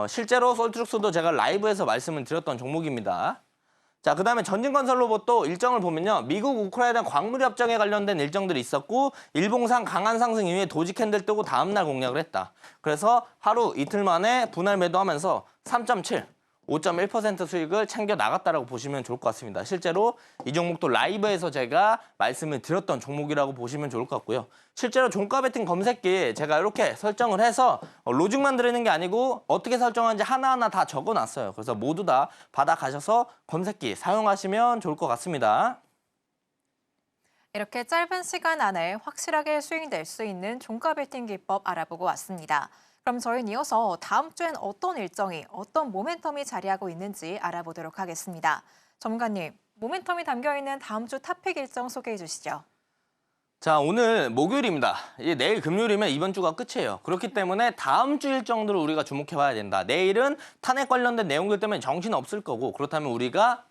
실제로 솔트룩스도 제가 라이브에서 말씀을 드렸던 종목입니다. 자, 그 다음에 전진건설로봇도 일정을 보면요. 미국 우크라이나 광물 협정에 관련된 일정들이 있었고 일봉상 강한 상승 이후에 도지 캔들 뜨고 다음날 공략을 했다. 그래서 하루 이틀 만에 분할 매도하면서 3.7, 5.1% 수익을 챙겨 나갔다라고 보시면 좋을 것 같습니다. 실제로 이 종목도 라이브에서 제가 말씀을 드렸던 종목이라고 보시면 좋을 것 같고요. 실제로 종가 베팅 검색기 제가 이렇게 설정을 해서 로직만 드리는 게 아니고 어떻게 설정하는지 하나하나 다 적어놨어요. 그래서 모두 다 받아가셔서 검색기 사용하시면 좋을 것 같습니다. 이렇게 짧은 시간 안에 확실하게 수익 낼 수 있는 종가 베팅 기법 알아보고 왔습니다. 그럼 저희는 이어서 다음 주엔 어떤 일정이, 어떤 모멘텀이 자리하고 있는지 알아보도록 하겠습니다. 전문가님, 모멘텀이 담겨있는 다음 주 탑픽 일정 소개해 주시죠. 자, 오늘 목요일입니다. 이제 내일 금요일이면 이번 주가 끝이에요. 그렇기 때문에 다음 주 일정들을 우리가 주목해 봐야 된다. 내일은 탄핵 관련된 내용들 때문에 정신 없을 거고 그렇다면 우리가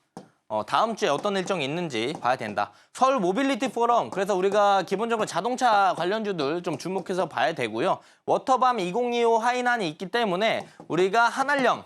다음 주에 어떤 일정이 있는지 봐야 된다. 서울 모빌리티 포럼, 그래서 우리가 기본적으로 자동차 관련주들 좀 주목해서 봐야 되고요. 워터밤 2025 하이난이 있기 때문에 우리가 한알령,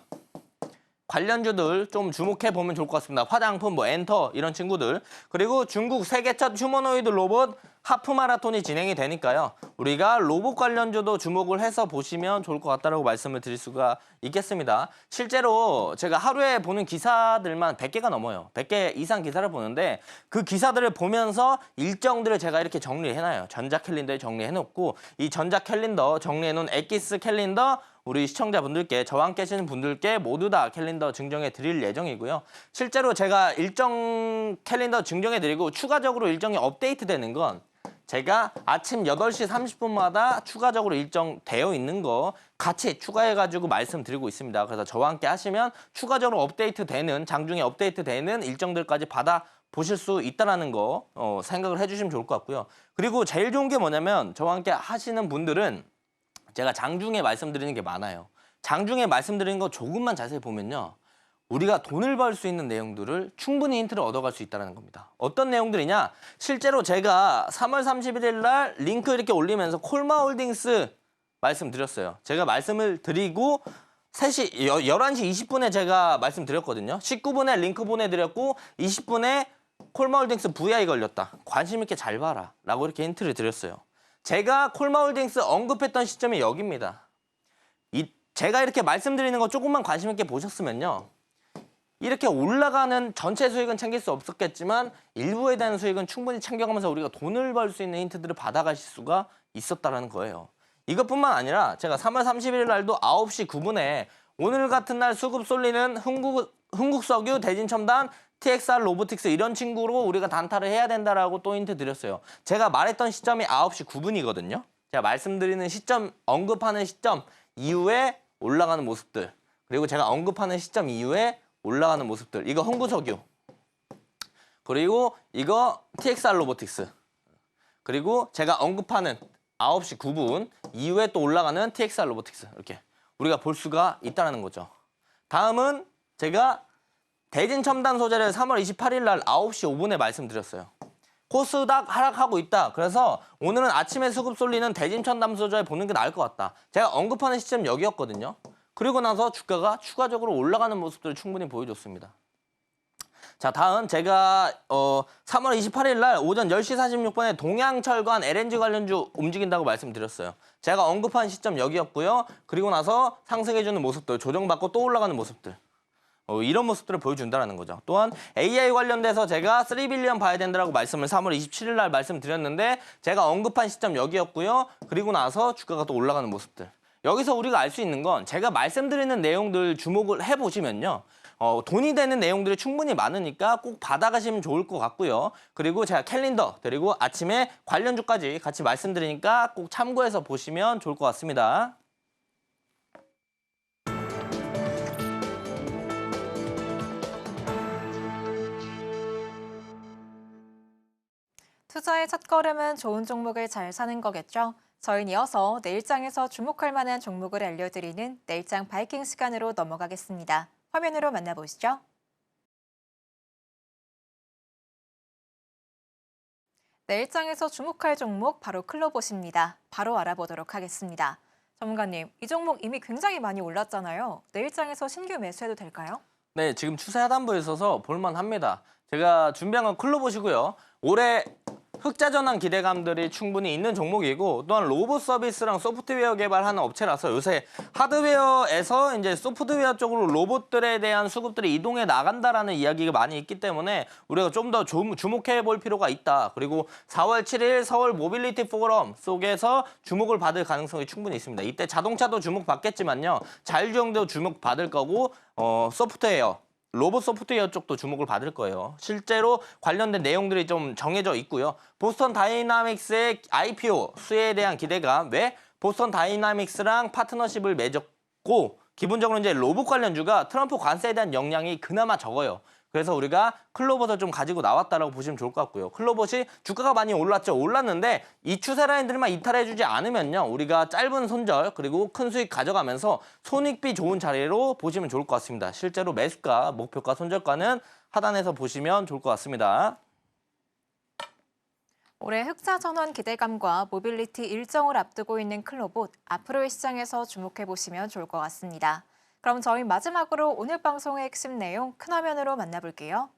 관련주들 좀 주목해 보면 좋을 것 같습니다. 화장품, 뭐 엔터 이런 친구들. 그리고 중국 세계 첫 휴머노이드 로봇 하프 마라톤이 진행이 되니까요. 우리가 로봇 관련주도 주목을 해서 보시면 좋을 것 같다라고 말씀을 드릴 수가 있겠습니다. 실제로 제가 하루에 보는 기사들만 100개가 넘어요. 100개 이상 기사를 보는데 그 기사들을 보면서 일정들을 제가 이렇게 정리해놔요. 전자 캘린더에 정리해놓고 이 전자 캘린더 정리해놓은 엑기스 캘린더 우리 시청자분들께 저와 함께 하시는 분들께 모두 다 캘린더 증정해 드릴 예정이고요. 실제로 제가 일정 캘린더 증정해 드리고 추가적으로 일정이 업데이트 되는 건 제가 아침 8시 30분마다 추가적으로 일정 되어 있는 거 같이 추가해가지고 말씀드리고 있습니다. 그래서 저와 함께 하시면 추가적으로 업데이트 되는 장중에 업데이트 되는 일정들까지 받아 보실 수 있다는 거 생각을 해주시면 좋을 것 같고요. 그리고 제일 좋은 게 뭐냐면 저와 함께 하시는 분들은 제가 장중에 말씀드리는 게 많아요. 장중에 말씀드리는 거 조금만 자세히 보면요. 우리가 돈을 벌 수 있는 내용들을 충분히 힌트를 얻어갈 수 있다는 겁니다. 어떤 내용들이냐? 실제로 제가 3월 31일 날 링크 이렇게 올리면서 콜마홀딩스 말씀드렸어요. 제가 말씀을 드리고 11시 20분에 제가 말씀드렸거든요. 19분에 링크 보내드렸고 20분에 콜마홀딩스 VI 걸렸다. 관심 있게 잘 봐라. 라고 이렇게 힌트를 드렸어요. 제가 콜마홀딩스 언급했던 시점이 여기입니다. 제가 이렇게 말씀드리는 거 조금만 관심 있게 보셨으면요. 이렇게 올라가는 전체 수익은 챙길 수 없었겠지만 일부에 대한 수익은 충분히 챙겨가면서 우리가 돈을 벌 수 있는 힌트들을 받아가실 수가 있었다는 거예요. 이것뿐만 아니라 제가 3월 31일 날도 9시 9분에 오늘 같은 날 수급 쏠리는 흥국석유, 대진첨단, TXR 로보틱스 이런 친구로 우리가 단타를 해야 된다라고 또 힌트 드렸어요. 제가 말했던 시점이 9시 9분이거든요. 제가 말씀드리는 시점, 언급하는 시점 이후에 올라가는 모습들 그리고 제가 언급하는 시점 이후에 올라가는 모습들 이거 흥국석유 그리고 이거 TXR 로보틱스 그리고 제가 언급하는 9시 9분 이후에 또 올라가는 TXR 로보틱스 이렇게 우리가 볼 수가 있다는 거죠. 다음은 제가 대진첨단 소재를 3월 28일 날 9시 5분에 말씀드렸어요. 코스닥 하락하고 있다. 그래서 오늘은 아침에 수급 쏠리는 대진첨단 소재 보는 게 나을 것 같다. 제가 언급하는 시점 여기였거든요. 그리고 나서 주가가 추가적으로 올라가는 모습들을 충분히 보여줬습니다. 자, 다음 제가 3월 28일 날 오전 10시 46분에 동양철관 LNG 관련주 움직인다고 말씀드렸어요. 제가 언급한 시점 여기였고요. 그리고 나서 상승해주는 모습들, 조정받고 또 올라가는 모습들. 이런 모습들을 보여준다는 거죠. 또한 AI 관련돼서 제가 3빌리언 봐야 된다고 말씀을 3월 27일 날 말씀드렸는데 제가 언급한 시점 여기였고요. 그리고 나서 주가가 또 올라가는 모습들. 여기서 우리가 알 수 있는 건 제가 말씀드리는 내용들 주목을 해보시면요. 돈이 되는 내용들이 충분히 많으니까 꼭 받아가시면 좋을 것 같고요. 그리고 제가 캘린더 그리고 아침에 관련주까지 같이 말씀드리니까 꼭 참고해서 보시면 좋을 것 같습니다. 투자의 첫걸음은 좋은 종목을 잘 사는 거겠죠? 저희는 이어서 내일장에서 주목할 만한 종목을 알려드리는 내일장 바이킹 시간으로 넘어가겠습니다. 화면으로 만나보시죠. 내일장에서 주목할 종목 바로 클로봇입니다. 바로 알아보도록 하겠습니다. 전문가님, 이 종목 이미 굉장히 많이 올랐잖아요. 내일장에서 신규 매수해도 될까요? 네, 지금 추세 하단부에 있어서 볼만합니다. 제가 준비한 건 클로봇이고요. 올해 흑자 전환 기대감들이 충분히 있는 종목이고 또한 로봇 서비스랑 소프트웨어 개발하는 업체라서 요새 하드웨어에서 이제 소프트웨어 쪽으로 로봇들에 대한 수급들이 이동해 나간다라는 이야기가 많이 있기 때문에 우리가 좀 더 주목해 볼 필요가 있다. 그리고 4월 7일 서울 모빌리티 포럼 속에서 주목을 받을 가능성이 충분히 있습니다. 이때 자동차도 주목받겠지만요. 자율주행도 주목받을 거고 소프트웨어 로봇 소프트웨어 쪽도 주목을 받을 거예요. 실제로 관련된 내용들이 좀 정해져 있고요. 보스턴 다이나믹스의 IPO 수혜에 대한 기대감, 왜 보스턴 다이나믹스랑 파트너십을 맺었고 기본적으로 이제 로봇 관련주가 트럼프 관세에 대한 영향이 그나마 적어요. 그래서 우리가 클로봇을 좀 가지고 나왔다라고 보시면 좋을 것 같고요. 클로봇이 주가가 많이 올랐죠. 올랐는데 이 추세 라인들만 이탈해주지 않으면요. 우리가 짧은 손절 그리고 큰 수익 가져가면서 손익비 좋은 자리로 보시면 좋을 것 같습니다. 실제로 매수가, 목표가, 손절가는 하단에서 보시면 좋을 것 같습니다. 올해 흑자 전환 기대감과 모빌리티 일정을 앞두고 있는 클로봇, 앞으로의 시장에서 주목해 보시면 좋을 것 같습니다. 그럼 저희 마지막으로 오늘 방송의 핵심 내용 큰 화면으로 만나볼게요.